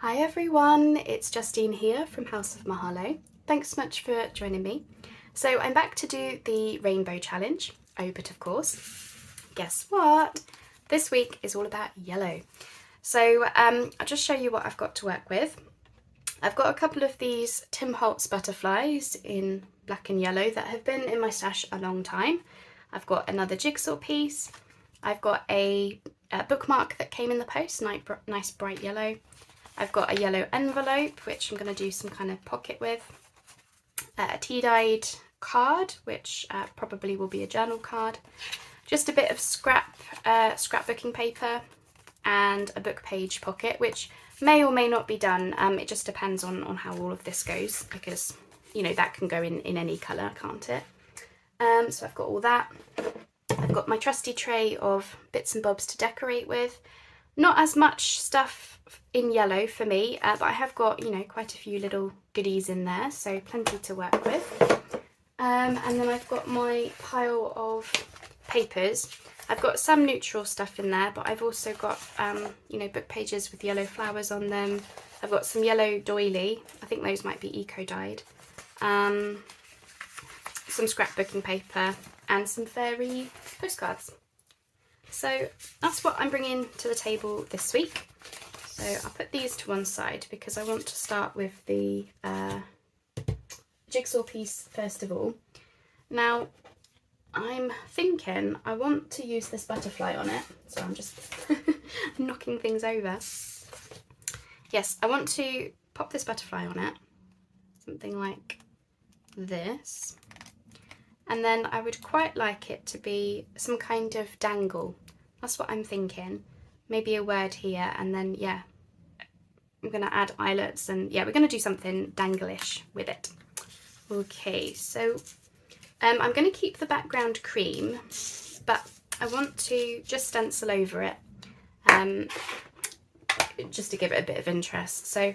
Hi everyone, it's Justine here from House of Mahalo. Thanks so much for joining me. So I'm back to do the rainbow challenge. Oh, but of course, guess what? This week is all about yellow. So I'll just show you what I've got to work with. I've got a couple of these Tim Holtz butterflies in black and yellow that have been in my stash a long time. I've got another jigsaw piece. I've got a bookmark that came in the post, nice bright yellow. I've got a yellow envelope, which I'm going to do some kind of pocket with. A tea-dyed card, which probably will be a journal card. Just a bit of scrapbooking paper and a book page pocket, which may or may not be done. It just depends on how all of this goes, because, you know, that can go in any colour, can't it? So I've got all that. I've got my trusty tray of bits and bobs to decorate with. Not as much stuff in yellow for me, but I have got, you know, quite a few little goodies in there, so plenty to work with. And then I've got my pile of papers. I've got some neutral stuff in there, but I've also got, you know, book pages with yellow flowers on them. I've got some yellow doily. I think those might be eco-dyed. Some scrapbooking paper and some fairy postcards. So that's what I'm bringing to the table this week. So I'll put these to one side because I want to start with the jigsaw piece first of all. Now I'm thinking I want to use this butterfly on it, so I'm just knocking things over. Yes, I want to pop this butterfly on it, something like this. And then I would quite like it to be some kind of dangle. That's what I'm thinking. Maybe a word here, and then, yeah, I'm going to add eyelets, and yeah, we're going to do something danglish with it. Okay, so I'm going to keep the background cream, but I want to just stencil over it, just to give it a bit of interest. So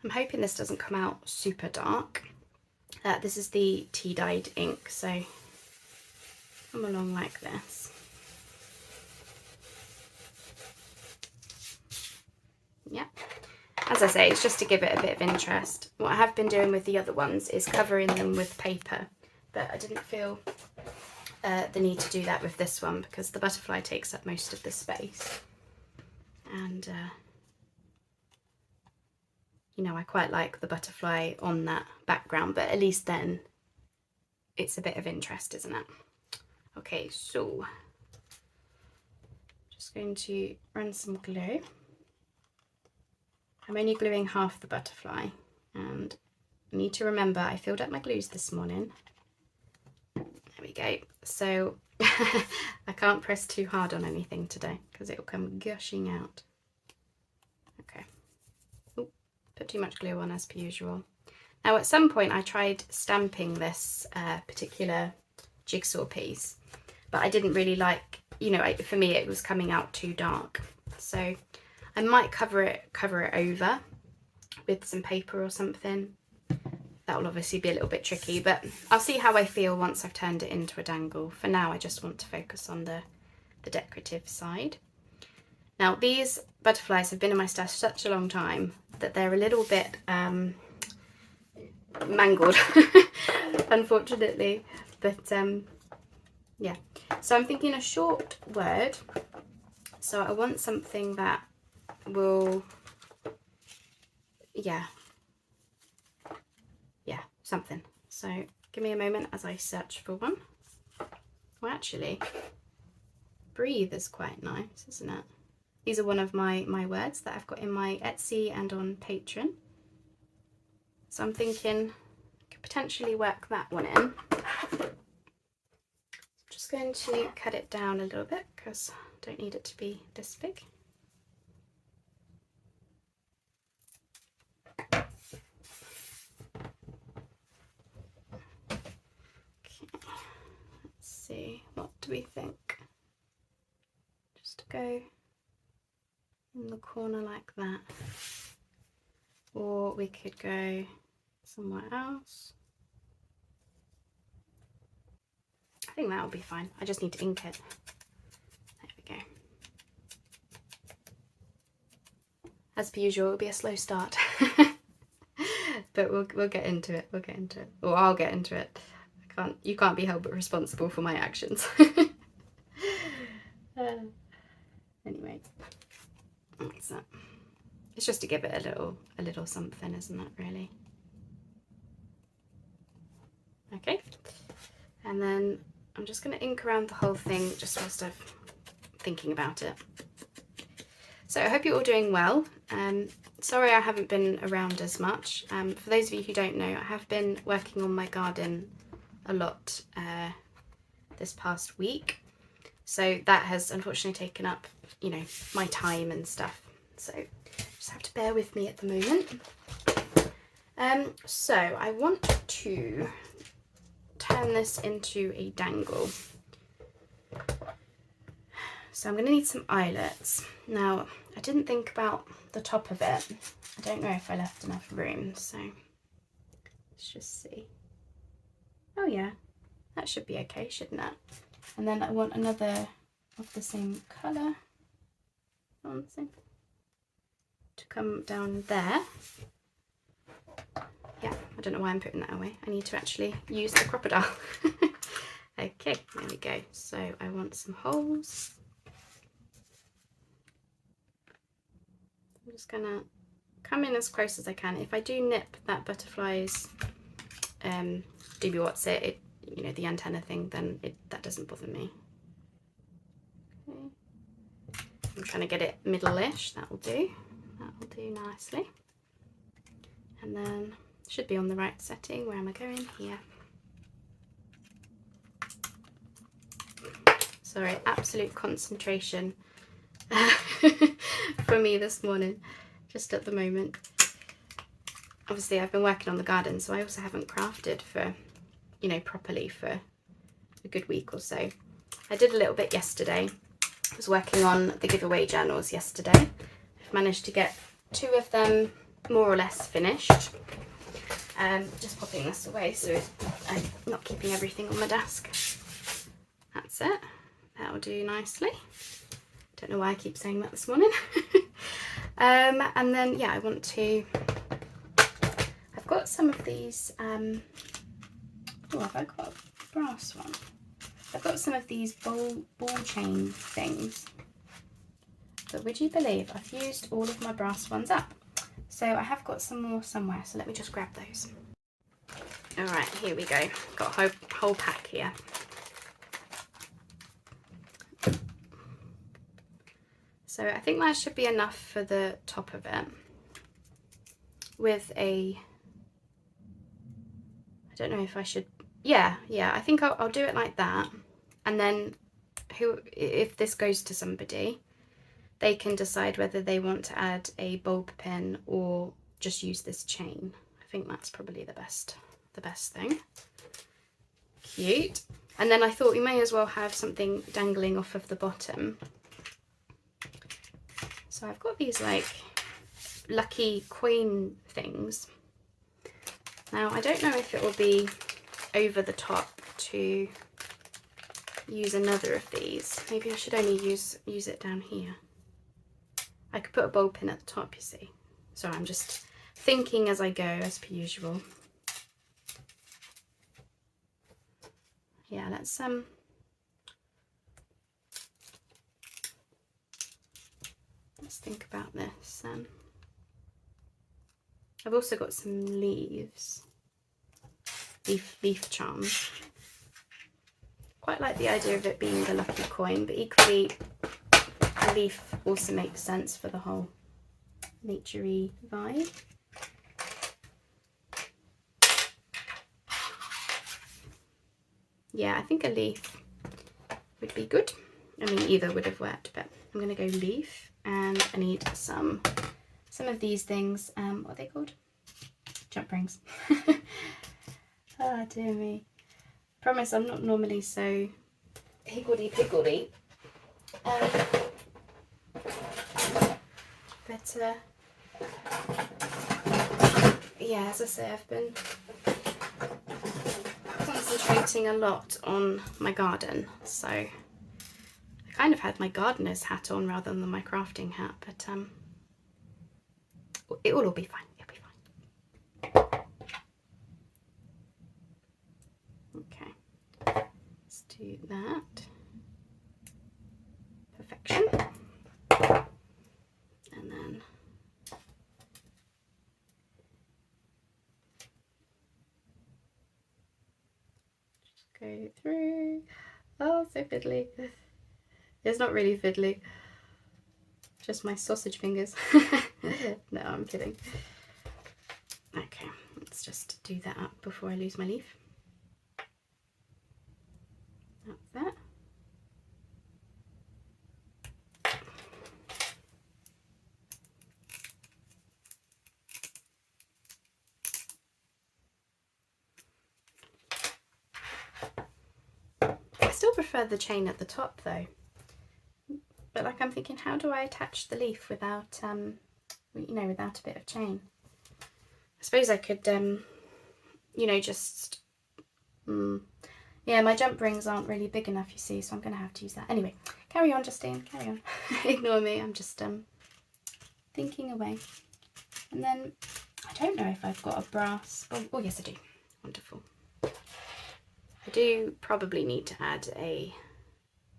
I'm hoping this doesn't come out super dark. This is the tea-dyed ink, so come along like this. Yeah, as I say, it's just to give it a bit of interest. What I have been doing with the other ones is covering them with paper, but I didn't feel the need to do that with this one because the butterfly takes up most of the space. And you know, I quite like the butterfly on that background, but at least then it's a bit of interest, isn't it? Okay, so just going to run some glue. I'm only gluing half the butterfly, and I need to remember I filled up my glues this morning. There we go. So I can't press too hard on anything today because it will come gushing out. Okay. Put too much glue on as per usual. Now at some point I tried stamping this particular jigsaw piece, but I didn't really like, you know, for me it was coming out too dark. So I might cover it over with some paper or something. That will obviously be a little bit tricky, but I'll see how I feel once I've turned it into a dangle. For now I just want to focus on the decorative side. Now these butterflies have been in my stash such a long time that they're a little bit mangled, unfortunately, but yeah. So I'm thinking a short word, so I want something that will, yeah, something. So give me a moment as I search for one. Well, actually, breathe is quite nice, isn't it? These are one of my words that I've got in my Etsy and on Patreon. So I'm thinking I could potentially work that one in. I'm just going to cut it down a little bit because I don't need it to be this big. Okay, let's see, what do we think? Just go in the corner like that, or we could go somewhere else. I think that will be fine. I just need to ink it. There we go. as per usual, it'll be a slow start. But we'll get into it. We'll get into it. Or I'll get into it. You can't be held but responsible for my actions. Anyway, that's that. It's just to give it a little something, isn't it, really? Okay. And then I'm just going to ink around the whole thing just whilst I'm thinking about it. So I hope you're all doing well. Sorry I haven't been around as much. For those of you who don't know, I have been working on my garden a lot this past week. So that has unfortunately taken up, you know, my time and stuff. So just have to bear with me at the moment. So I want to turn this into a dangle. So I'm going to need some eyelets. Now, I didn't think about the top of it. I don't know if I left enough room, so let's just see. Oh yeah, that should be okay, shouldn't it? And then I want another of the same colour to come down there. Yeah, I don't know why I'm putting that away. I need to actually use the crocodile. Okay, there we go. So I want some holes. I'm just gonna come in as close as I can. If I do nip that butterfly's doobie-what's-it, you know, the antenna thing, then that doesn't bother me. Okay. I'm trying to get it middle-ish. That'll do. That'll do nicely. And then should be on the right setting. Where am I going? Here. Sorry, absolute concentration for me this morning, just at the moment. Obviously I've been working on the garden, so I also haven't crafted for, you know, properly for a good week or so. I did a little bit yesterday. I was working on the giveaway journals yesterday. I've managed to get 2 of them more or less finished. Just popping this away so I'm not keeping everything on my desk. That's it. That'll do nicely. Don't know why I keep saying that this morning. And then, yeah, I want to... I've got some of these... Oh, have I got a brass one? I've got some of these ball chain things. But would you believe I've used all of my brass ones up? So I have got some more somewhere, so let me just grab those. Alright, here we go. Got a whole pack here. So I think that should be enough for the top of it. With a... I don't know if I should... Yeah, I think I'll do it like that. And then if this goes to somebody, they can decide whether they want to add a bulb pin or just use this chain. I think that's probably the best thing. Cute. And then I thought we may as well have something dangling off of the bottom. So I've got these like lucky coin things. Now I don't know if it will be over the top to use another of these. Maybe I should only use it down here. I could put a bulb pin at the top, you see. So I'm just thinking as I go, as per usual. Yeah, let's think about this. I've also got some leaves, leaf charms. Quite like the idea of it being the lucky coin, but equally a leaf also makes sense for the whole naturey vibe. Yeah, I think a leaf would be good. I mean, either would have worked, but I'm going to go leaf. And I need some of these things. What are they called? Jump rings. Oh dear me. Promise I'm not normally so higgledy-piggledy. But yeah, as I say, I've been concentrating a lot on my garden, so I kind of had my gardener's hat on rather than my crafting hat, but will all be fine. It'll be fine. Okay, let's do that. Perfection. And then just go through. Oh, so fiddly. It's not really fiddly. Just my sausage fingers. No, I'm kidding. Okay, let's just do that up before I lose my leaf. That's that. I still prefer the chain at the top though. But like I'm thinking, how do I attach the leaf without, you know, without a bit of chain? I suppose I could, you know, just, yeah, my jump rings aren't really big enough, you see, so I'm going to have to use that. Anyway, carry on, Justine, carry on. Ignore me, I'm just thinking away. And then, I don't know if I've got a brass, oh yes I do, wonderful. I do probably need to add a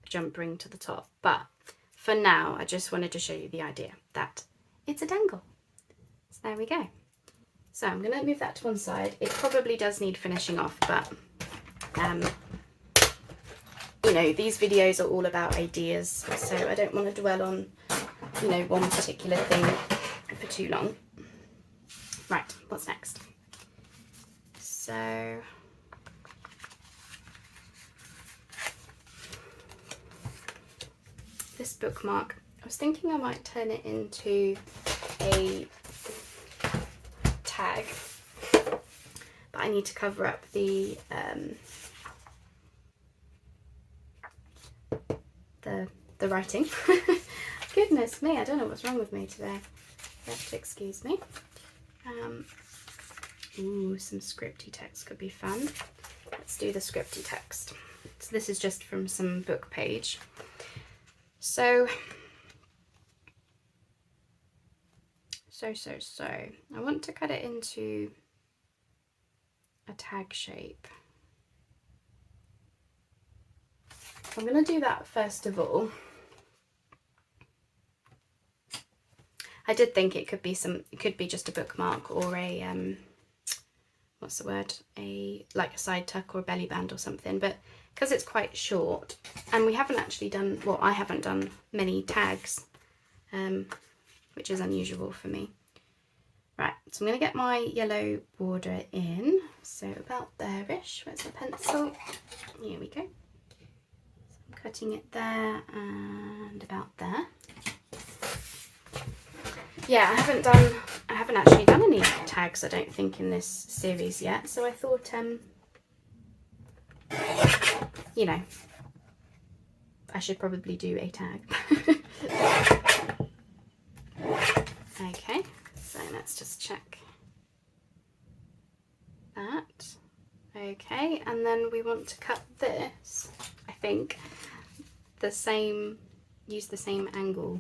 jump ring to the top, but for now I just wanted to show you the idea that it's a dangle. So there we go. So I'm going to move that to one side. It probably does need finishing off, but you know, these videos are all about ideas, so I don't want to dwell on, you know, one particular thing for too long. Right, what's next? So this bookmark, I was thinking I might turn it into a tag, but I need to cover up the writing. Goodness me, I don't know what's wrong with me today. You have to excuse me. Ooh, some scripty text could be fun. Let's do the scripty text. So this is just from some book page. So I want to cut it into a tag shape. I'm going to do that first of all. I did think it could be just a bookmark or a what's the word? Like a side tuck or a belly band or something, but because it's quite short and we haven't actually done, well, I haven't done many tags, which is unusual for me. Right, so I'm going to get my yellow border in, so about there-ish. Where's the pencil? Here we go. So I'm cutting it there and about there. Yeah, I haven't actually done any tags, I don't think, in this series yet, so I thought, you know, I should probably do a tag. Okay, so let's just check that. Okay, and then we want to cut this, I think, use the same angle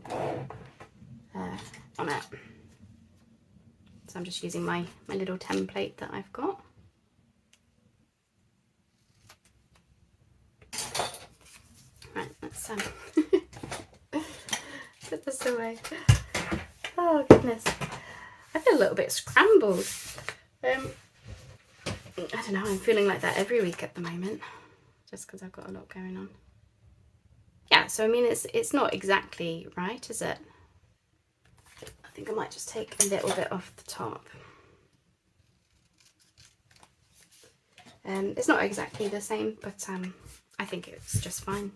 on it. So I'm just using my little template that I've got. Right, let's put this away. Oh goodness, I feel a little bit scrambled. I don't know, I'm feeling like that every week at the moment, just because I've got a lot going on. Yeah, so I mean, it's not exactly right, is it? I think I might just take a little bit off the top. It's not exactly the same, but I think it's just fine.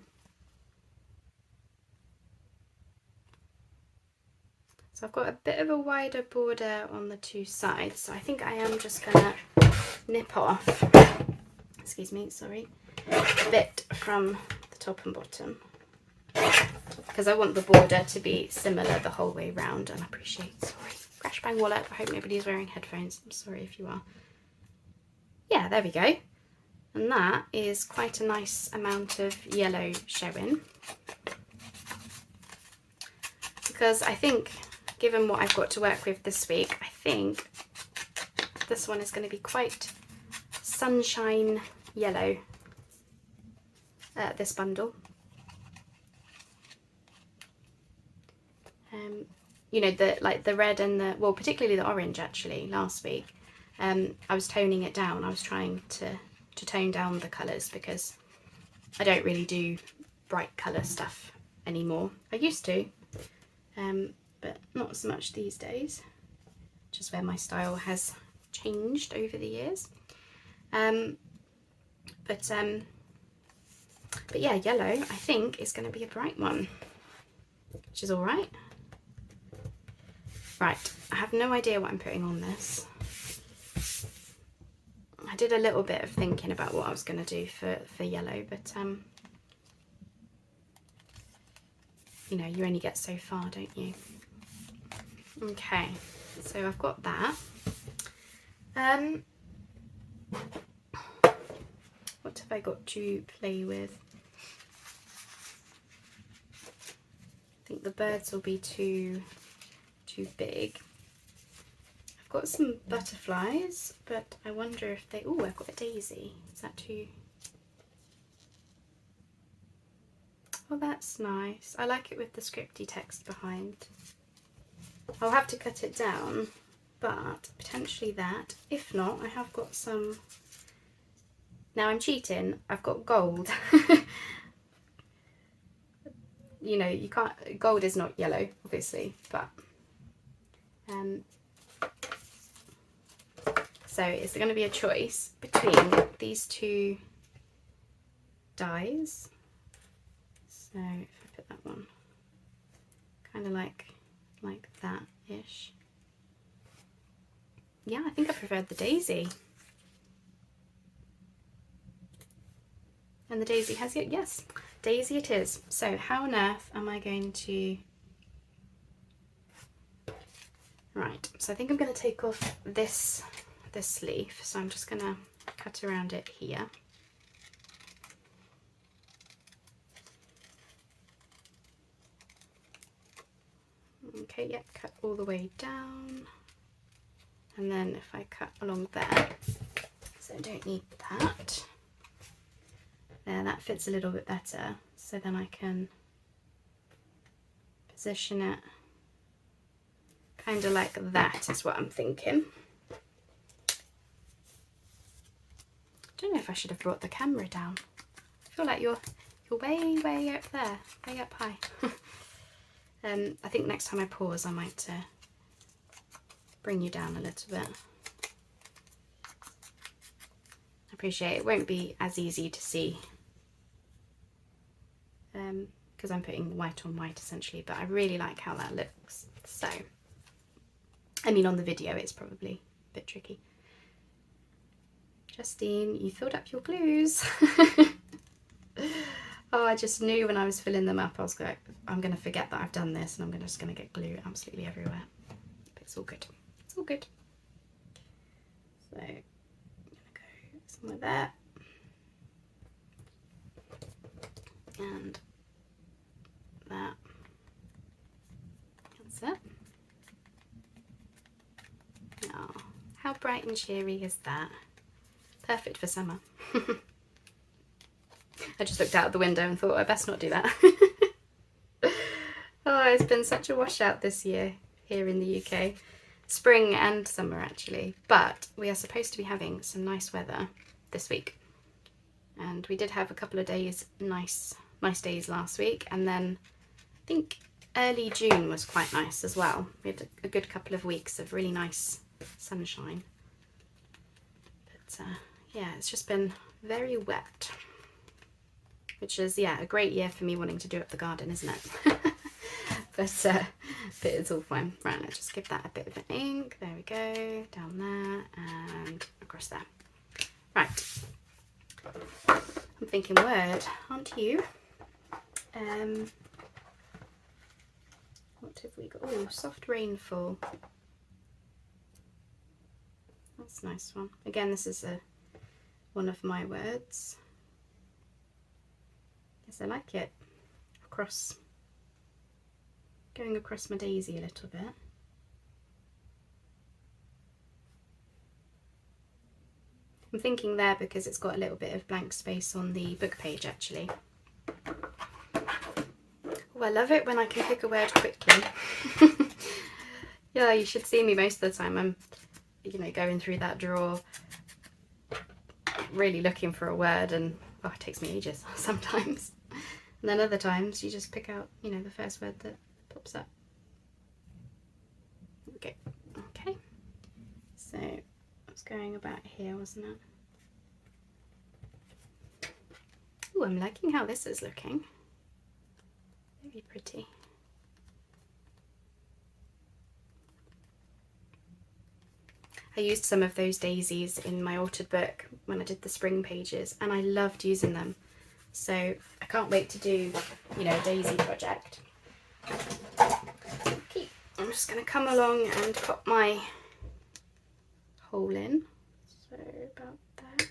So I've got a bit of a wider border on the two sides, so I think I am just gonna nip off, excuse me, sorry, a bit from the top and bottom, because I want the border to be similar the whole way round. And I appreciate, sorry, crash bang wallet, I hope nobody's wearing headphones, I'm sorry if you are. Yeah, there we go. And that is quite a nice amount of yellow showing, because I think given what I've got to work with this week, I think this one is going to be quite sunshine yellow, this bundle. You know, the red and the, well, particularly the orange actually, last week. I was toning it down. I was trying to tone down the colours because I don't really do bright colour stuff anymore. I used to, but not so much these days, just where my style has changed over the years. But yeah, yellow I think is going to be a bright one, which is all right. Right, I have no idea what I'm putting on this. I did a little bit of thinking about what I was going to do for yellow, but you know, you only get so far, don't you? Okay, so I've got that. What have I got to play with? I think the birds will be too big. I've got some butterflies, but I wonder if they, oh, I've got a daisy. Is that too? Oh, that's nice. I like it with the scripty text behind. I'll have to cut it down, but potentially that. If not, I have got some. Now I'm cheating. I've got gold. You know, you can't, gold is not yellow, obviously, but so it's going to be a choice between these two dyes. So if I put that one kind of like that-ish. Yeah, I think I preferred the daisy. And the daisy has it, yes, daisy it is. So how on earth am I going to... Right, so I think I'm going to take off this leaf, so I'm just going to cut around it here. Okay, yeah, cut all the way down. And then if I cut along there, so I don't need that. There, that fits a little bit better. So then I can position it kind of like that is what I'm thinking. I don't know if I should have brought the camera down. I feel like you're way up there, way up high. I think next time I pause I might bring you down a little bit. I appreciate it won't be as easy to see because I'm putting white on white essentially, but I really like how that looks. So, I mean, on the video it's probably a bit tricky. Justine, you filled up your glues. Oh, I just knew when I was filling them up, I was like, I'm going to forget that I've done this and I'm just going to get glue absolutely everywhere. But it's all good. It's all good. So, I'm going to go somewhere there. And that. That's it. Oh, how bright and cheery is that? Perfect for summer. I just looked out the window and thought I best not do that. Oh, it's been such a washout this year here in the UK. Spring and summer actually, but we are supposed to be having some nice weather this week. And we did have a couple of days, nice days last week, and then I think early June was quite nice as well. We had a good couple of weeks of really nice sunshine. But yeah, it's just been very wet. Which is, yeah, a great year for me wanting to do up the garden, isn't it? but it's all fine. Right, let's just give that a bit of an ink. There we go. Down there and across there. Right. I'm thinking word, aren't you? What have we got? Oh, soft rainfall. That's a nice one. Again, this is one of my words. Yes, I like it. Going across my daisy a little bit. I'm thinking there because it's got a little bit of blank space on the book page actually. Oh, I love it when I can pick a word quickly. Yeah, you should see me most of the time. I'm, you know, going through that drawer, really looking for a word, and oh, it takes me ages sometimes. And then other times you just pick out, you know, the first word that pops up. Okay, okay. So I was going about here, wasn't it? Oh, I'm liking how this is looking. Very pretty. I used some of those daisies in my altered book when I did the spring pages, and I loved using them. So I can't wait to do, you know, a daisy project. Okay, I'm just going to come along and pop my hole in. So about there.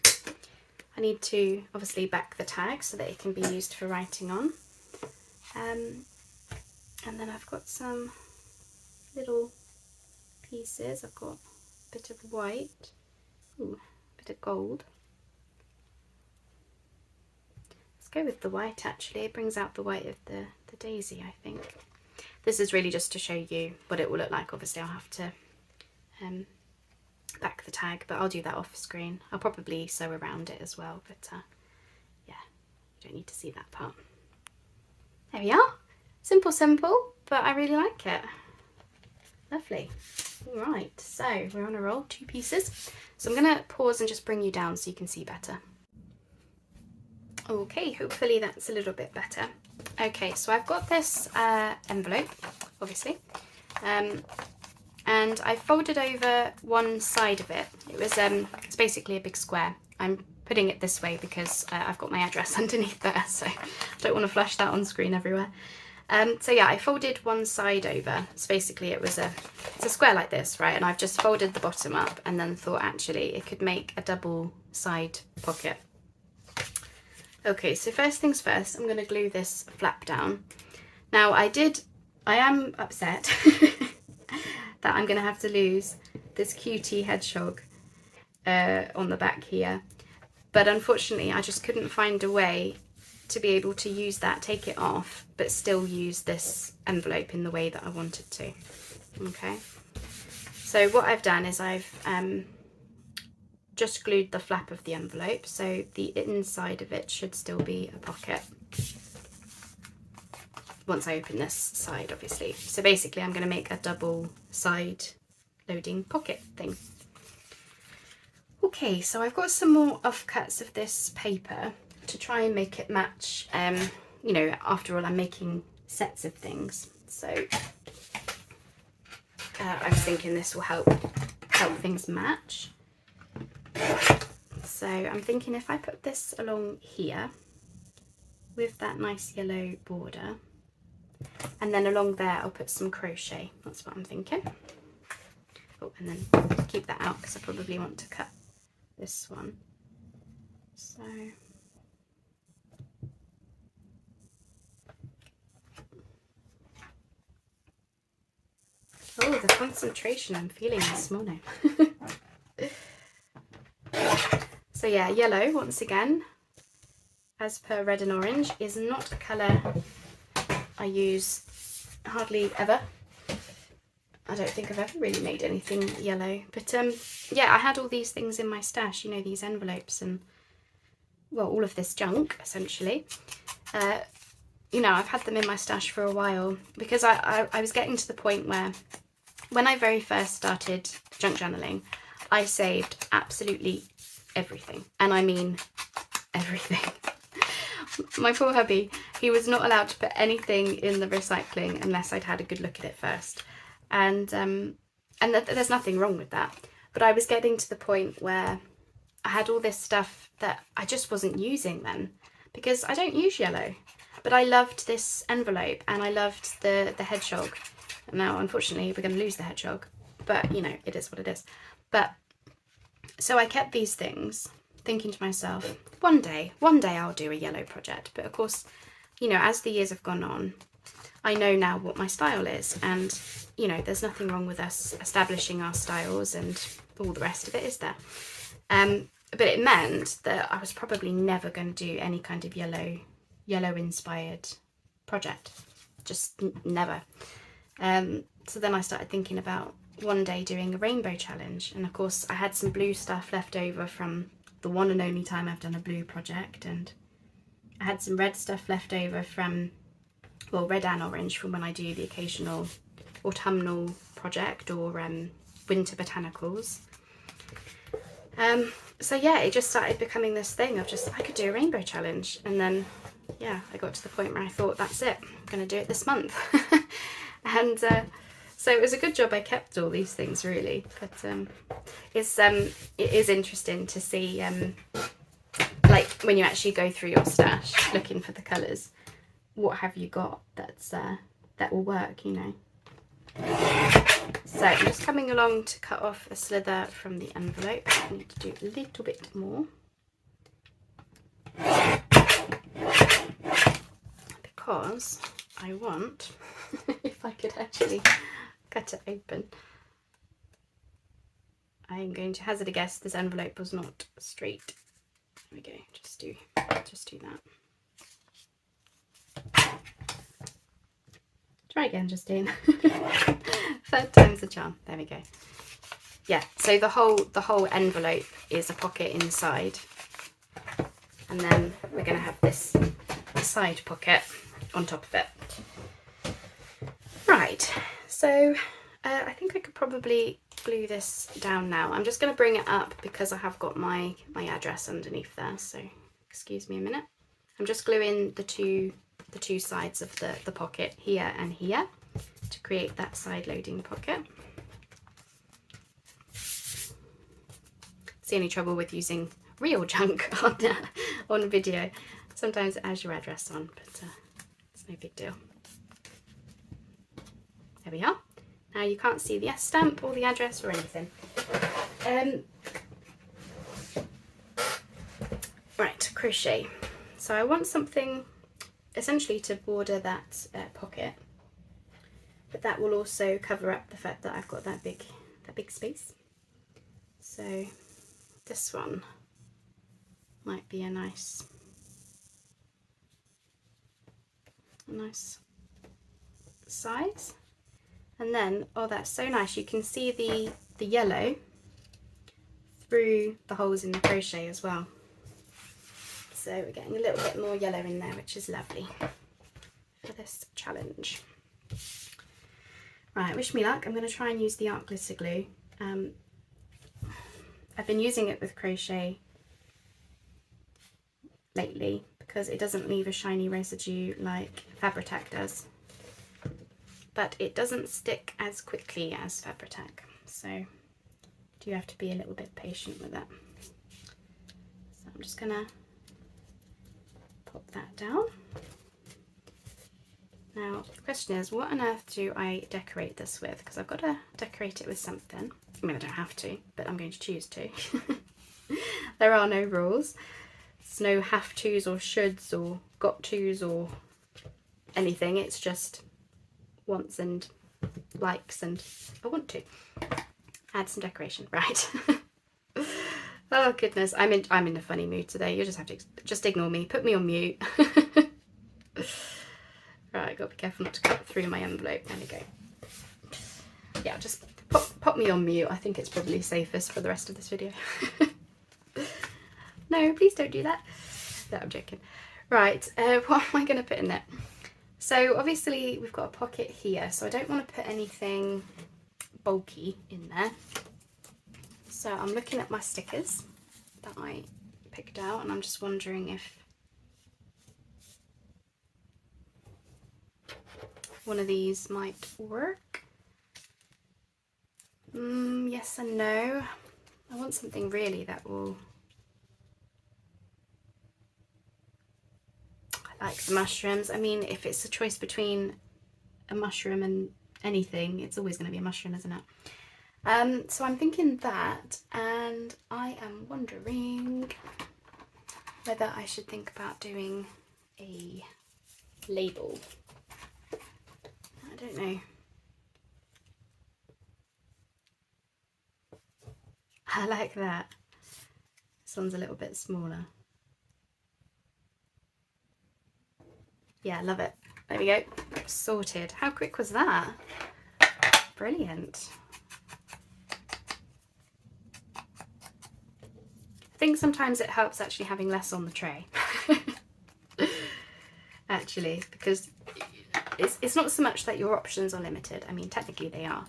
I need to obviously back the tag so that it can be used for writing on. And then I've got some little pieces. I've got a bit of white, ooh, a bit of gold. Let's go with the white actually. It brings out the white of the daisy, I think. This is really just to show you what it will look like. Obviously I'll have to back the tag, but I'll do that off screen. I'll probably sew around it as well, but yeah, you don't need to see that part. There we are. Simple, simple, but I really like it. Lovely. All right, so we're on a roll, 2 pieces. So I'm going to pause and just bring you down so you can see better. Okay, hopefully that's a little bit better. Okay, so I've got this envelope, obviously, and I folded over one side of it. It was it's basically a big square. I'm putting it this way because I've got my address underneath there, so I don't want to flash that on screen everywhere. So yeah, I folded one side over. So basically it's a square like this, right? And I've just folded the bottom up and then thought actually it could make a double side pocket. Okay, so first things first, I'm going to glue this flap down. Now I am upset that I'm going to have to lose this cutie hedgehog on the back here. But unfortunately I just couldn't find a way to be able to use that, take it off, but still use this envelope in the way that I wanted to. Okay, so what I've done is I've just glued the flap of the envelope, so the inside of it should still be a pocket once I open this side, obviously. So basically I'm going to make a double side loading pocket thing. Okay, so I've got some more offcuts of this paper to try and make it match. You know, after all, I'm making sets of things, so I was thinking this will help things match. So I'm thinking if I put this along here with that nice yellow border, and then along there I'll put some crochet. That's what I'm thinking. Oh, and then keep that out because I probably want to cut this one. So oh, the concentration I'm feeling this morning. So yeah, yellow, once again, as per red and orange, is not a colour I use hardly ever. I don't think I've ever really made anything yellow. But yeah, I had all these things in my stash, you know, these envelopes and, well, all of this junk, essentially. You know, I've had them in my stash for a while because I was getting to the point where when I very first started junk journaling, I saved absolutely everything. And I mean everything. My poor hubby, he was not allowed to put anything in the recycling unless I'd had a good look at it first. And there's nothing wrong with that. But I was getting to the point where I had all this stuff that I just wasn't using then because I don't use yellow. But I loved this envelope and I loved the hedgehog. Now, unfortunately, we're going to lose the hedgehog, but you know, it is what it is. But so I kept these things thinking to myself, one day I'll do a yellow project. But of course, you know, as the years have gone on, I know now what my style is, and you know, there's nothing wrong with us establishing our styles and all the rest of it, is there? but it meant that I was probably never going to do any kind of yellow inspired project, just never. So then I started thinking about one day doing a rainbow challenge, and of course I had some blue stuff left over from the one and only time I've done a blue project, and I had some red stuff left over from, well, red and orange from when I do the occasional autumnal project or winter botanicals. So yeah, it just started becoming this thing of just, I could do a rainbow challenge, and then yeah, I got to the point where I thought, that's it, I'm going to do it this month. And so it was a good job I kept all these things, really. But it is interesting to see, like when you actually go through your stash looking for the colours, what have you got that's that will work, you know. So I'm just coming along to cut off a slither from the envelope. I need to do a little bit more, because I want, if I could actually cut it open, I'm going to hazard a guess this envelope was not straight. There we go, just do that. Try again, Justine. Third time's the charm. There we go. Yeah, so the whole envelope is a pocket inside, and then we're going to have this side pocket on top of it. Right, so I think I could probably glue this down now. I'm just going to bring it up because I have got my address underneath there, so excuse me a minute. I'm just gluing the two sides of the pocket here and here to create that side loading pocket. It's the only trouble with using real junk on video. Sometimes it has your address on, but it's no big deal. There we are. Now you can't see the S stamp or the address or anything. Right, crochet. So I want something essentially to border that pocket, but that will also cover up the fact that I've got that big space. So this one might be a nice size. And then, oh, that's so nice, you can see the yellow through the holes in the crochet as well. So we're getting a little bit more yellow in there, which is lovely for this challenge. Right, wish me luck. I'm going to try and use the art glitter glue. I've been using it with crochet lately because it doesn't leave a shiny residue like Fabri-Tac does, but it doesn't stick as quickly as Fabri-Tac, so do have to be a little bit patient with it. So I'm just gonna pop that down. Now the question is, what on earth do I decorate this with? Because I've got to decorate it with something. I mean, I don't have to, but I'm going to choose to. There are no rules. There's no have tos or shoulds or got tos or anything. It's just wants and likes, and I want to add some decoration. Right. Oh goodness, I'm in a funny mood today. You just have to just ignore me. Put me on mute. Right, gotta be careful not to cut through my envelope. There we go. Yeah, just pop me on mute. I think it's probably safest for the rest of this video. No, please don't do that. No, I'm joking. Right, what am I going to put in there? So obviously we've got a pocket here, so I don't want to put anything bulky in there. So I'm looking at my stickers that I picked out, and I'm just wondering if one of these might work. Yes and no. I want something really that will... I like the mushrooms. I mean, if it's a choice between a mushroom and anything, it's always going to be a mushroom, isn't it? So I'm thinking that, and I am wondering whether I should think about doing a label. I don't know. I like that. This one's a little bit smaller. Yeah, love it. There we go. Sorted. How quick was that? Brilliant. I think sometimes it helps actually having less on the tray. Actually, because it's not so much that your options are limited. I mean, technically they are,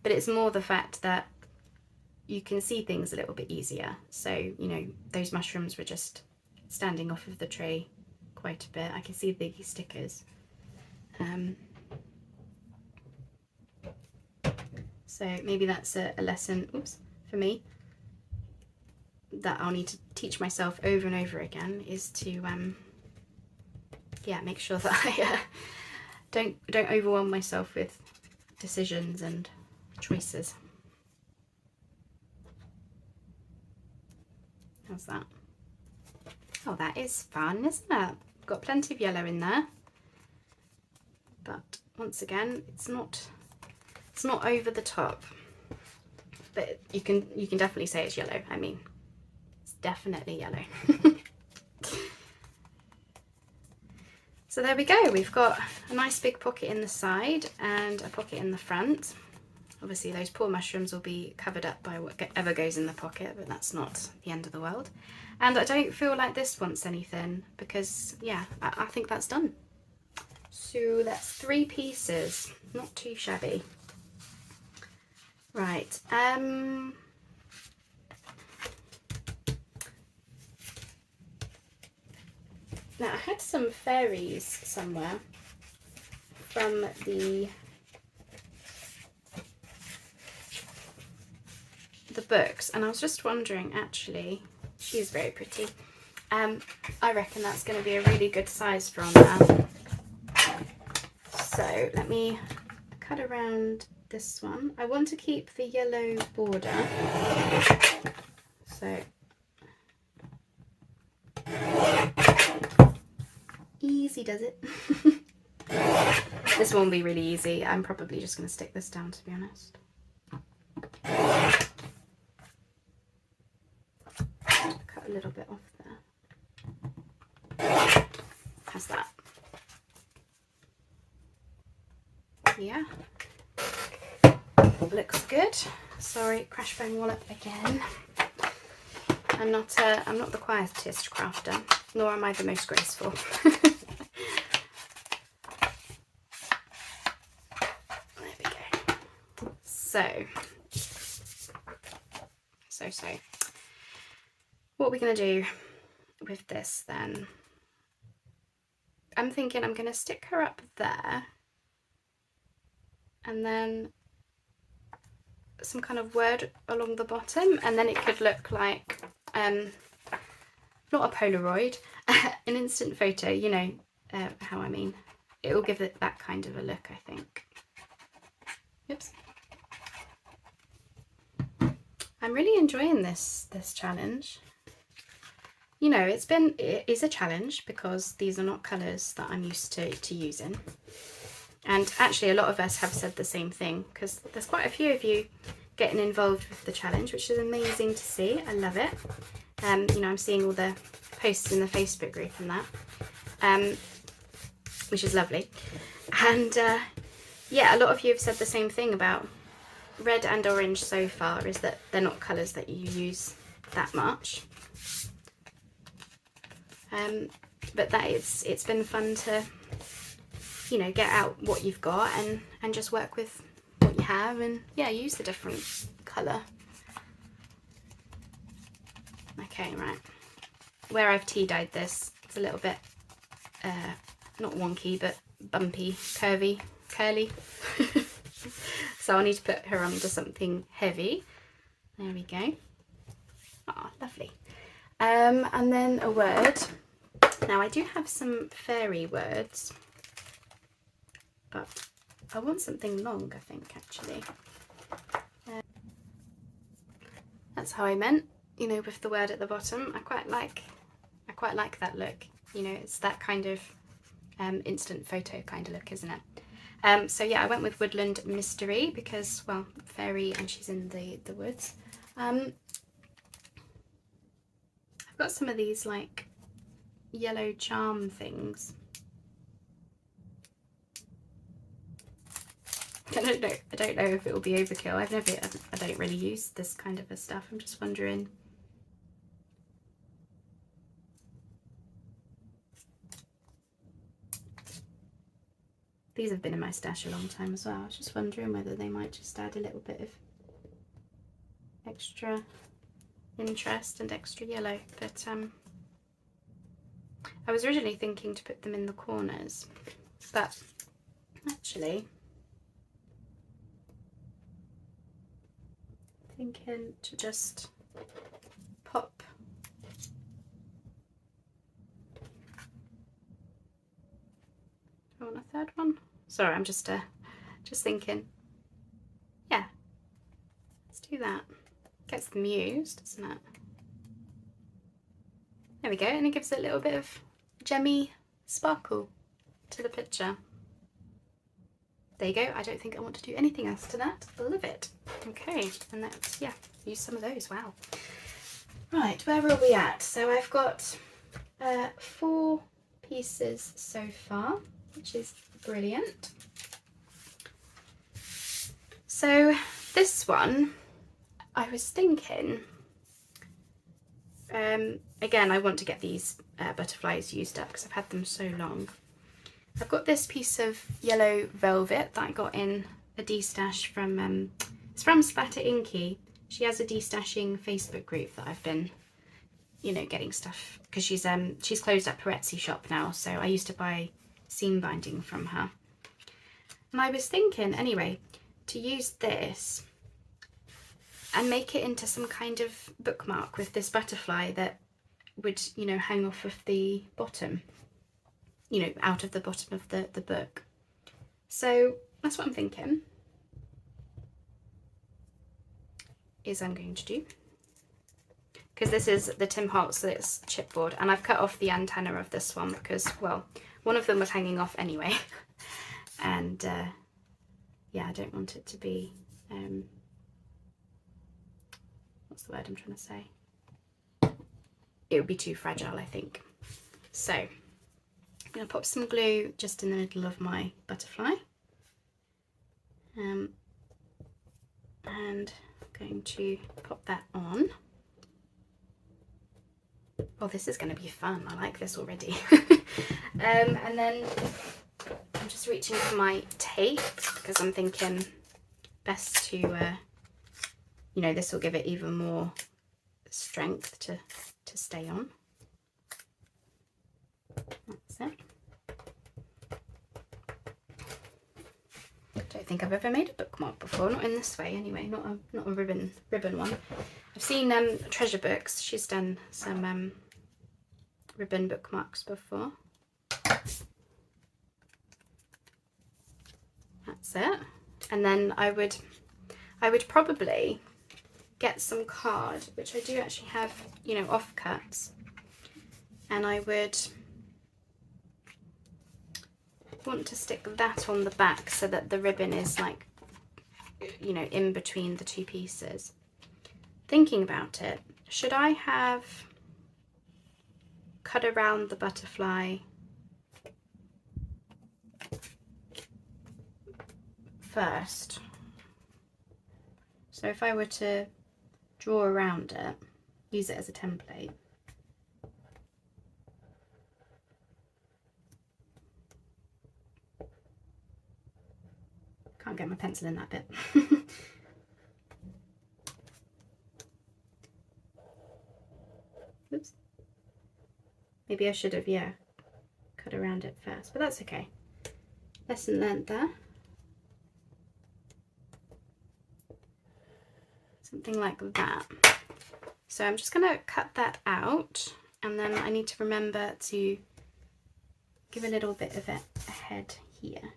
but it's more the fact that you can see things a little bit easier. So, you know, those mushrooms were just standing off of the tray quite a bit. I can see the stickers. So maybe that's a lesson, oops, for me, that I'll need to teach myself over and over again, is to yeah, make sure that I don't overwhelm myself with decisions and choices. How's that? Oh, that is fun, isn't it? Got plenty of yellow in there, but once again, it's not over the top. But you can definitely say it's yellow. I mean, it's definitely yellow. So there we go. We've got a nice big pocket in the side and a pocket in the front. Obviously those poor mushrooms will be covered up by whatever goes in the pocket, but that's not the end of the world. And I don't feel like this wants anything because, yeah, I think that's done. So that's 3 pieces, not too shabby. Right, now I had some fairies somewhere from the books, and I was just wondering, actually, she's very pretty. I reckon that's going to be a really good size for on there. So let me cut around this one. I want to keep the yellow border. So easy does it. This one will be really easy. I'm probably just going to stick this down, to be honest. Cut a little bit off there. How's that? Yeah. Looks good. Sorry, crash bone wallop again. I'm not the quietest crafter, nor am I the most graceful. There we go. So what are we going to do with this then? I'm thinking I'm going to stick her up there, and then some kind of word along the bottom, and then it could look like not a Polaroid, an instant photo, you know how I mean. It will give it that kind of a look, I think. Oops. I'm really enjoying this challenge. You know, it is a challenge because these are not colours that I'm used to using. And actually a lot of us have said the same thing, because there's quite a few of you getting involved with the challenge, which is amazing to see. I love it. You know, I'm seeing all the posts in the Facebook group and that, which is lovely. And yeah, a lot of you have said the same thing about red and orange so far, is that they're not colours that you use that much. But that it's been fun to, you know, get out what you've got and just work with what you have, and yeah, use the different colour. Okay, right. Where I've tea dyed this, it's a little bit not wonky, but bumpy, curvy, curly. So I'll need to put her under something heavy. There we go. Oh, lovely. And then a word. Now I do have some fairy words, but I want something long, I think, actually. That's how I meant, you know, with the word at the bottom. I quite like that look. You know, it's that kind of instant photo kind of look, isn't it? So yeah, I went with Woodland Mystery because, well, fairy and she's in the woods. got some of these like yellow charm things. I don't know if it will be overkill. I don't really use this kind of a stuff. I'm just wondering. These have been in my stash a long time as well. I was just wondering whether they might just add a little bit of extra interest and extra yellow, but I was originally thinking to put them in the corners, but actually thinking to just pop I want a third one. Sorry, I'm just thinking, yeah, let's do that. Gets them used, doesn't it? There we go, and it gives it a little bit of gemmy sparkle to the picture. There you go. I don't think I want to do anything else to that. I love it. Okay, and that's, yeah, use some of those. Wow. Right, where are we at? So I've got 4 pieces so far, which is brilliant. So this one, I was thinking, again, I want to get these butterflies used up because I've had them so long. I've got this piece of yellow velvet that I got in a destash from, it's from Splatter Inky. She has a destashing Facebook group that I've been, you know, getting stuff, because she's closed up her Etsy shop now, so I used to buy seam binding from her. And I was thinking, anyway, to use this and make it into some kind of bookmark with this butterfly that would, you know, hang off of the bottom, you know, out of the bottom of the book. So that's what I'm thinking is I'm going to do, because this is the Tim Holtz, it's chipboard, and I've cut off the antenna of this one because, well, one of them was hanging off anyway. And yeah, I don't want it to be, what's the word I'm trying to say? It would be too fragile, I think. So I'm going to pop some glue just in the middle of my butterfly. And I'm going to pop that on. Oh, this is going to be fun. I like this already. And then I'm just reaching for my tape because I'm thinking best to, you know, this will give it even more strength to stay on. That's it. I don't think I've ever made a bookmark before, not in this way anyway, not a ribbon one. I've seen Treasure Books, she's done some ribbon bookmarks before. That's it. And then I would probably get some card, which I do actually have, you know, offcuts, and I would want to stick that on the back so that the ribbon is like, you know, in between the 2 pieces. Thinking about it, should I have cut around the butterfly first? So if I were to draw around it, use it as a template. Can't get my pencil in that bit. Oops. Maybe I should have, yeah, cut around it first, but that's okay. Lesson learned there. Something like that. So I'm just going to cut that out, and then I need to remember to give a little bit of it a head here.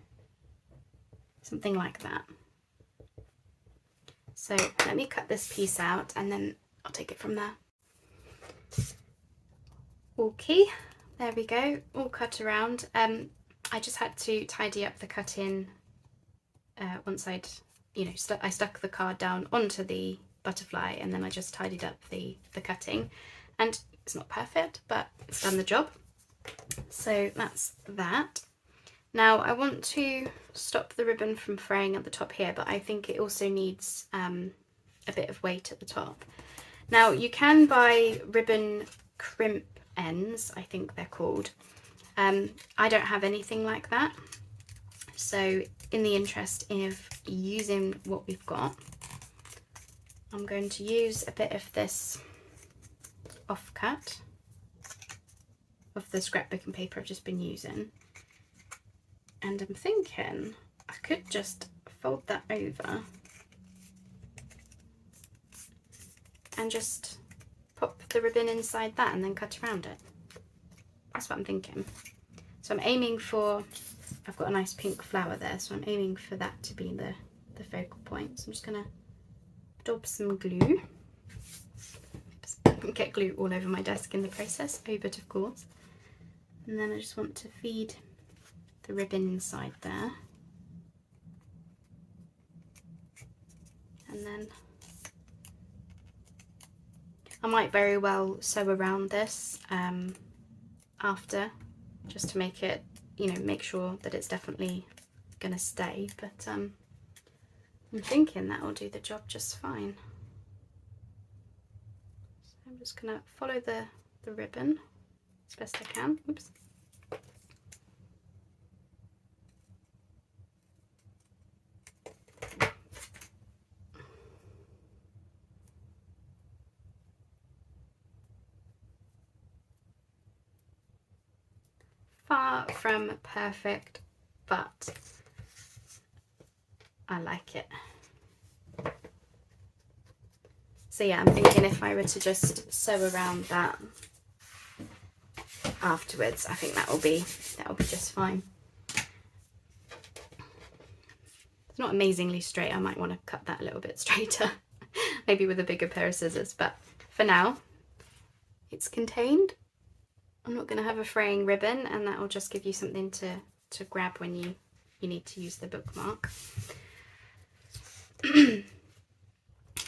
Something like that. So let me cut this piece out and then I'll take it from there. Okay, there we go, all cut around. I just had to tidy up the cutting once I'd, you know, I stuck the card down onto the butterfly, and then I just tidied up the cutting. And It's not perfect, but it's done the job. So that's that. Now I want to stop the ribbon from fraying at the top here, but I think it also needs a bit of weight at the top. Now you can buy ribbon crimp ends, I think they're called. I don't have anything like that. So in the interest of using what we've got, I'm going to use a bit of this offcut of the scrapbooking paper I've just been using. And I'm thinking I could just fold that over and just pop the ribbon inside that and then cut around it. That's what I'm thinking. So I'm aiming for, I've got a nice pink flower there, so I'm aiming for that to be the focal point. So I'm just going to daub some glue. Just get glue all over my desk in the process, but of course. And then I just want to feed the ribbon inside there. And then I might very well sew around this after, just to make it, you know, make sure that it's definitely gonna stay, but I'm thinking that will do the job just fine. So I'm just gonna follow the ribbon as best I can. Oops. Far from perfect, but I like it. So yeah, I'm thinking if I were to just sew around that afterwards, I think that will be just fine. It's not amazingly straight. I might want to cut that a little bit straighter, maybe with a bigger pair of scissors, but for now it's contained. I'm not going to have a fraying ribbon, and that will just give you something to grab when you need to use the bookmark. I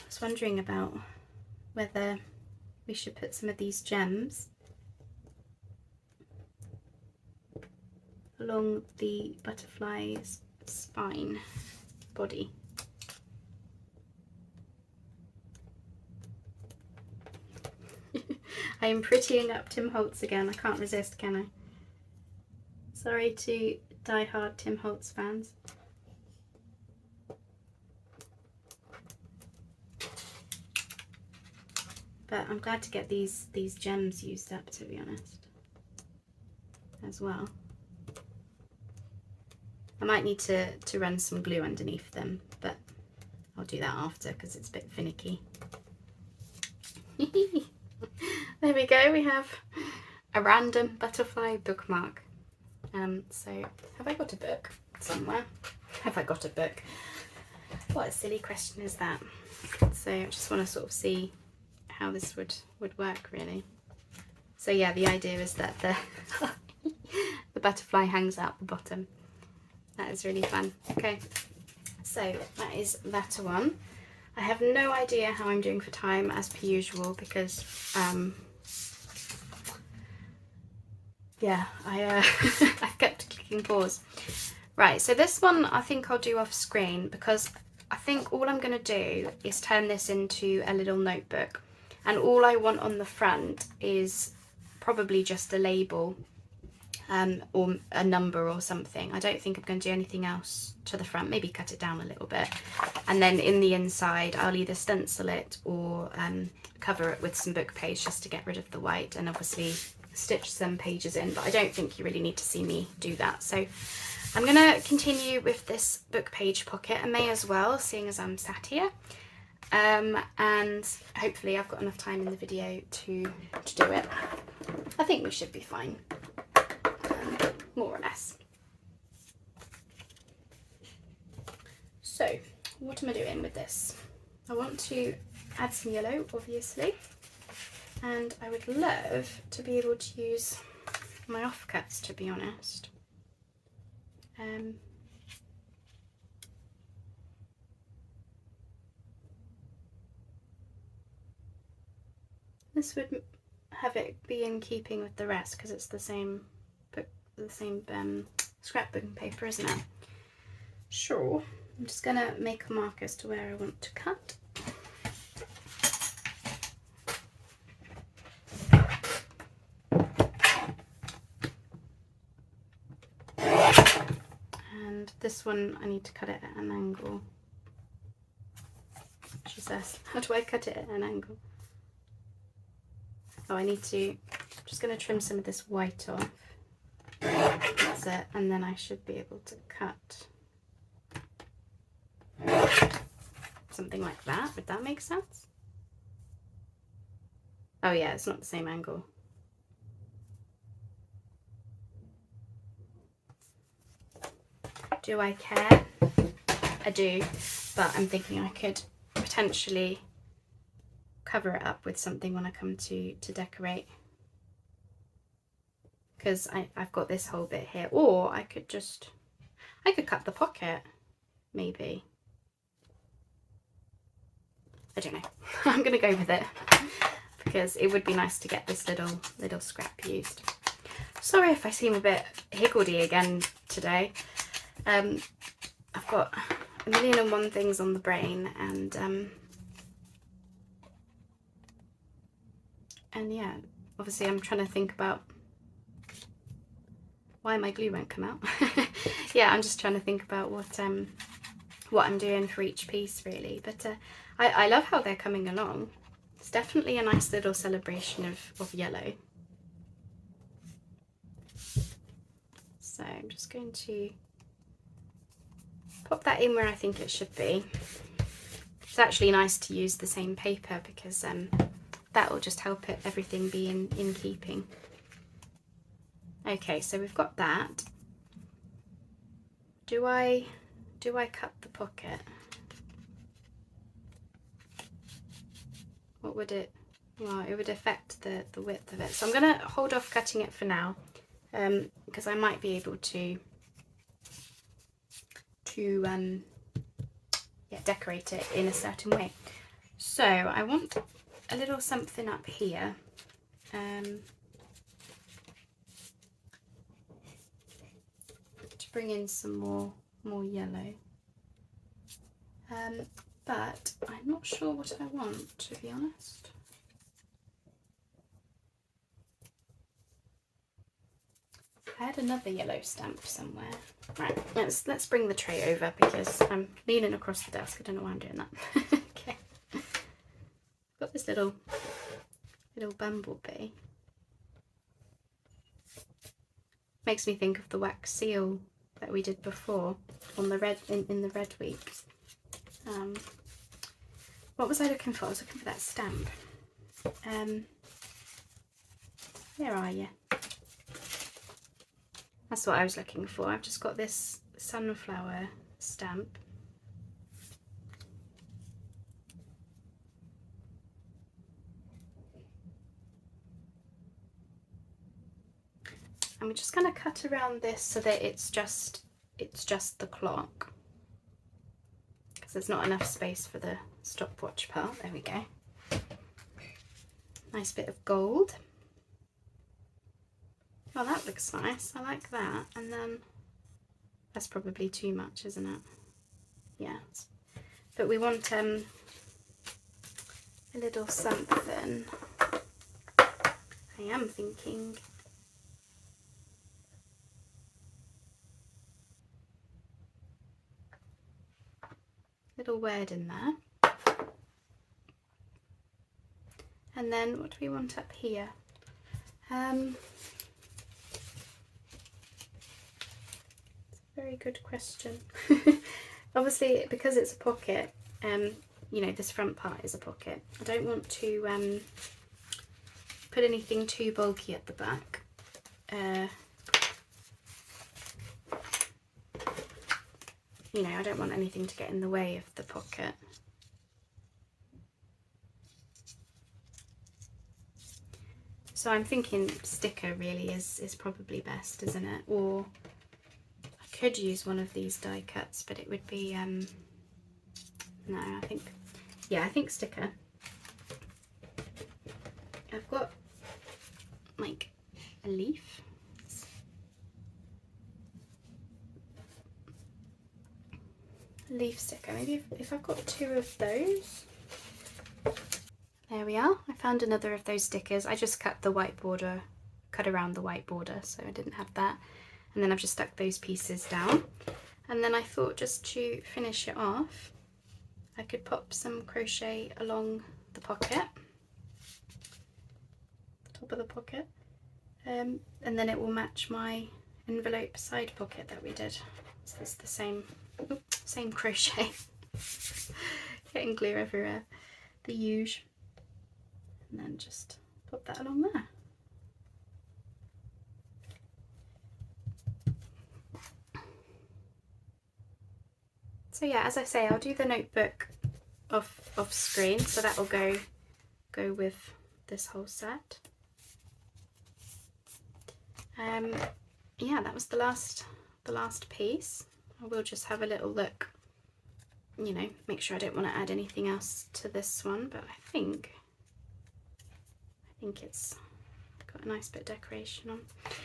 was wondering about whether we should put some of these gems along the butterfly's spine body. I am prettying up Tim Holtz again. I can't resist, can I? Sorry to die-hard Tim Holtz fans. But I'm glad to get these gems used up, to be honest, as well. I might need to run some glue underneath them, but I'll do that after because it's a bit finicky. There we go, we have a random butterfly bookmark. So have I got a book somewhere? Have I got a book? What a silly question is that? So I just want to sort of see how this would work, really. So yeah, the idea is that the butterfly hangs out the bottom. That is really fun. Okay, so that is that one. I have no idea how I'm doing for time, as per usual, because yeah, I've kept clicking pause. Right, so this one I think I'll do off screen, because I think all I'm going to do is turn this into a little notebook, and all I want on the front is probably just a label or a number or something. I don't think I'm going to do anything else to the front, maybe cut it down a little bit, and then in the inside I'll either stencil it or cover it with some book page just to get rid of the white, and obviously stitch some pages in, but I don't think you really need to see me do that. So I'm going to continue with this book page pocket. I may as well, seeing as I'm sat here, and hopefully I've got enough time in the video to do it. I think we should be fine, more or less. So what am I doing with this? I want to add some yellow, obviously, and I would love to be able to use my offcuts, to be honest. This would have it be in keeping with the rest because it's the same book, the same scrapbooking paper, isn't it? Sure. I'm just gonna make a mark as to where I want to cut. And this one I need to cut it at an angle. She says, how do I cut it at an angle? Oh, I need to, I'm just going to trim some of this white off. That's it. And then I should be able to cut something like that. Would that make sense? Oh yeah, it's not the same angle. Do I care? I do, but I'm thinking I could potentially cover it up with something when I come to decorate, because I've got this whole bit here. Or I could cut the pocket, maybe. I don't know. I'm gonna go with it because it would be nice to get this little scrap used. Sorry if I seem a bit higgledy again today. I've got a million and one things on the brain, and yeah, obviously I'm trying to think about why my glue won't come out. Yeah, I'm just trying to think about what I'm doing for each piece really, but I love how they're coming along. It's definitely a nice little celebration of yellow. So I'm just going to pop that in where I think it should be. It's actually nice to use the same paper because that will just help everything be in keeping. Okay, so we've got that. Do I cut the pocket? What would it? Well, it would affect the width of it. So I'm going to hold off cutting it for now, because I might be able to yeah, decorate it in a certain way. So I want a little something up here. To bring in some more yellow. But I'm not sure what I want, to be honest. I had another yellow stamp somewhere. Right, let's bring the tray over because I'm leaning across the desk. I don't know why I'm doing that. Okay. Got this little bumblebee. Makes me think of the wax seal that we did before on the red in the red week. What was I looking for? I was looking for that stamp. Where are you? That's what I was looking for. I've just got this sunflower stamp. And we're just going to cut around this so that it's just the clock, because there's not enough space for the stopwatch part. There we go. Nice bit of gold. Oh, that looks nice. I like that. And then that's probably too much, isn't it? Yeah. But we want a little something. I am thinking little word in there. And then what do we want up here? Very good question. Obviously, because it's a pocket, you know, this front part is a pocket. I don't want to put anything too bulky at the back. You know, I don't want anything to get in the way of the pocket. So I'm thinking sticker really is probably best, isn't it? Or I could use one of these die cuts, but it would be no, I think sticker. I've got a leaf. Leaf sticker. Maybe if I've got 2 of those. There we are. I found another of those stickers. I just cut the white border, cut around the white border, so I didn't have that. And then I've just stuck those pieces down. And then I thought, just to finish it off, I could pop some crochet along the pocket, the top of the pocket, and then it will match my envelope side pocket that we did. So it's the same crochet. Getting glue everywhere, the huge. And then just pop that along there. So yeah, as I say, I'll do the notebook off screen, so that will go with this whole set. Yeah, that was the last piece. I will just have a little look, you know, make sure I don't want to add anything else to this one, but I think it's got a nice bit of decoration on.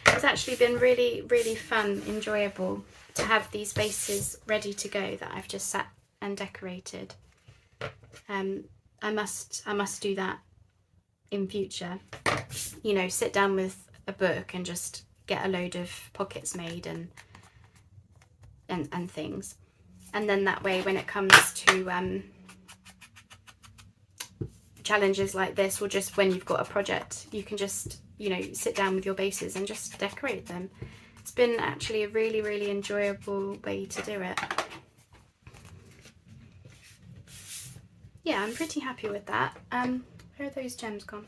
It's actually been really, really fun, enjoyable to have these bases ready to go that I've just sat and decorated. I must do that in future. You know, sit down with a book and just get a load of pockets made and things, and then that way when it comes to challenges like this, or just when you've got a project, you can just, you know, sit down with your bases and just decorate them. It's been actually a really, really enjoyable way to do it. Yeah, I'm pretty happy with that. Where are those gems gone?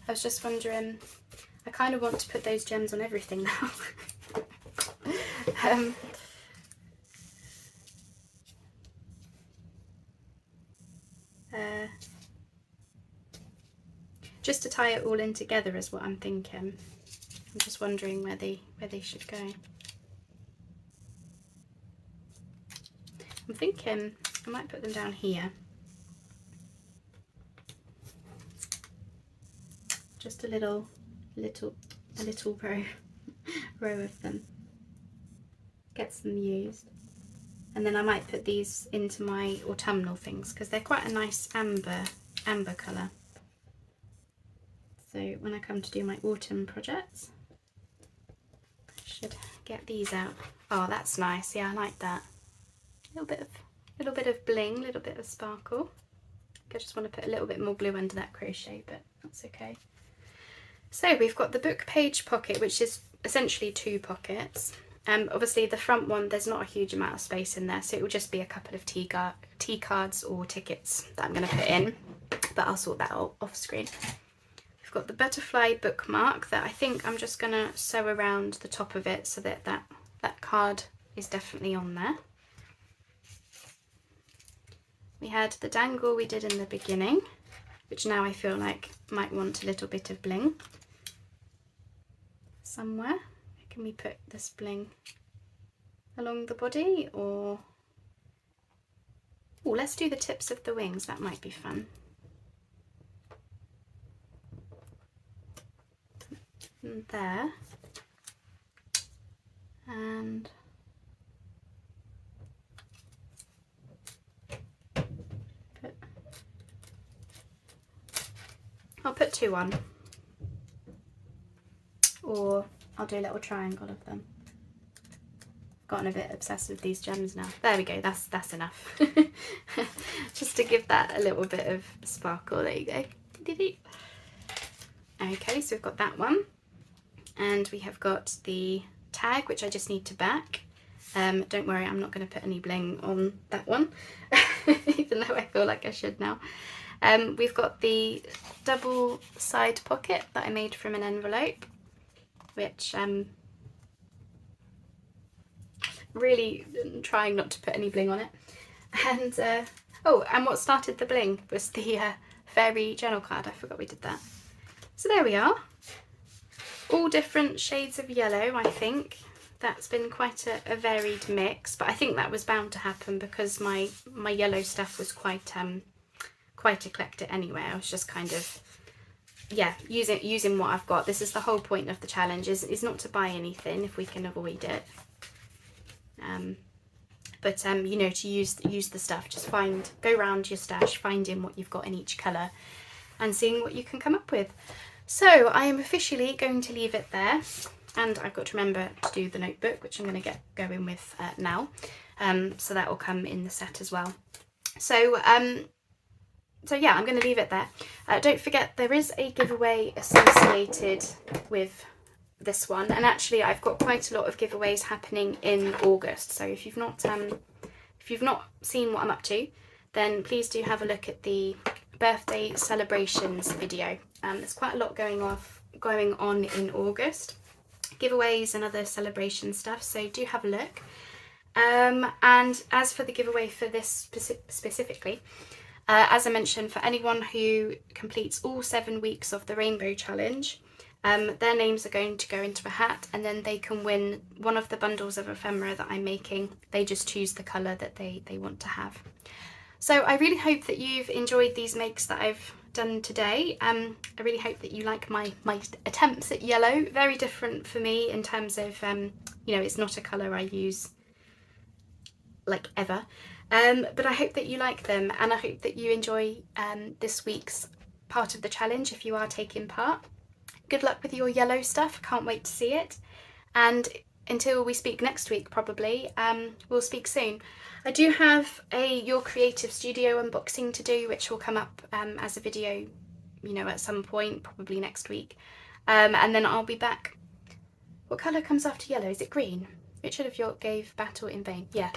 I was just wondering, I kind of want to put those gems on everything now. Just to tie it all in together is what I'm thinking. I'm just wondering where they should go. I'm thinking I might put them down here. Just a little row of them. Gets them used. And then I might put these into my autumnal things because they're quite a nice amber colour. So when I come to do my autumn projects, I should get these out. Oh, that's nice. Yeah, I like that. Little bit of bling, a little bit of sparkle. I just want to put a little bit more glue under that crochet, but that's okay. So we've got the book page pocket, which is essentially 2 pockets. Obviously the front one, there's not a huge amount of space in there, so it will just be a couple of tea cards or tickets that I'm going to put in, but I'll sort that out off screen. We've got the butterfly bookmark that I think I'm just going to sew around the top of it so that that card is definitely on there. We had the dangle we did in the beginning, which now I feel like might want a little bit of bling somewhere. Can we put this bling along the body, or oh, let's do the tips of the wings, that might be fun. And there, and I'll put 2 on, or I'll do a little triangle of them. Gotten a bit obsessed with these gems now. There we go, that's enough. Just to give that a little bit of sparkle. There you go. Okay, so we've got that one. And we have got the tag, which I just need to back. Don't worry, I'm not going to put any bling on that one, even though I feel like I should now. We've got the double side pocket that I made from an envelope, which really trying not to put any bling on it. And oh, and what started the bling was the fairy journal card. I forgot we did that. So there we are. All different shades of yellow, I think. That's been quite a varied mix, but I think that was bound to happen because my yellow stuff was quite eclectic anyway. I was just kind of yeah, using what I've got. This is the whole point of the challenge, is not to buy anything if we can avoid it. But you know, to use the stuff. Just go around your stash, finding what you've got in each colour and seeing what you can come up with. So I am officially going to leave it there, and I've got to remember to do the notebook, which I'm going to get going with now. So that will come in the set as well. So yeah, I'm going to leave it there. Don't forget, there is a giveaway associated with this one, and actually I've got quite a lot of giveaways happening in August. So if you've not seen what I'm up to, then please do have a look at the birthday celebrations video. There's quite a lot going on in August, giveaways and other celebration stuff, so do have a look. And as for the giveaway for this specifically, as I mentioned, for anyone who completes all 7 weeks of the Rainbow Challenge, their names are going to go into a hat, and then they can win one of the bundles of ephemera that I'm making. They just choose the colour that they want to have. So I really hope that you've enjoyed these makes that I've done today. I really hope that you like my attempts at yellow. Very different for me in terms of, you know, it's not a colour I use like ever. But I hope that you like them, and I hope that you enjoy this week's part of the challenge if you are taking part. Good luck with your yellow stuff. Can't wait to see it. And until we speak next week, probably, we'll speak soon. I do have a Your Creative Studio unboxing to do, which will come up as a video, you know, at some point, probably next week. And then I'll be back. What colour comes after yellow? Is it green? Richard of York gave battle in vain. Yeah,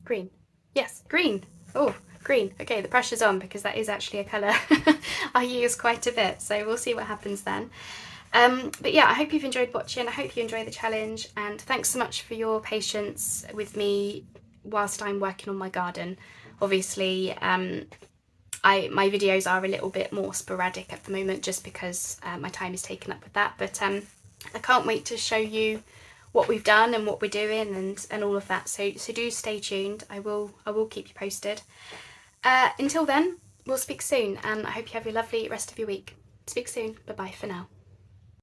green. Yes, green. Oh, green. Okay, the pressure's on because that is actually a colour I use quite a bit. So we'll see what happens then. But yeah, I hope you've enjoyed watching. I hope you enjoy the challenge, and thanks so much for your patience with me whilst I'm working on my garden. Obviously, my videos are a little bit more sporadic at the moment just because my time is taken up with that. But I can't wait to show you what we've done and what we're doing and all of that. So do stay tuned. I will keep you posted. Until then, we'll speak soon, and I hope you have a lovely rest of your week. Speak soon. Bye bye for now.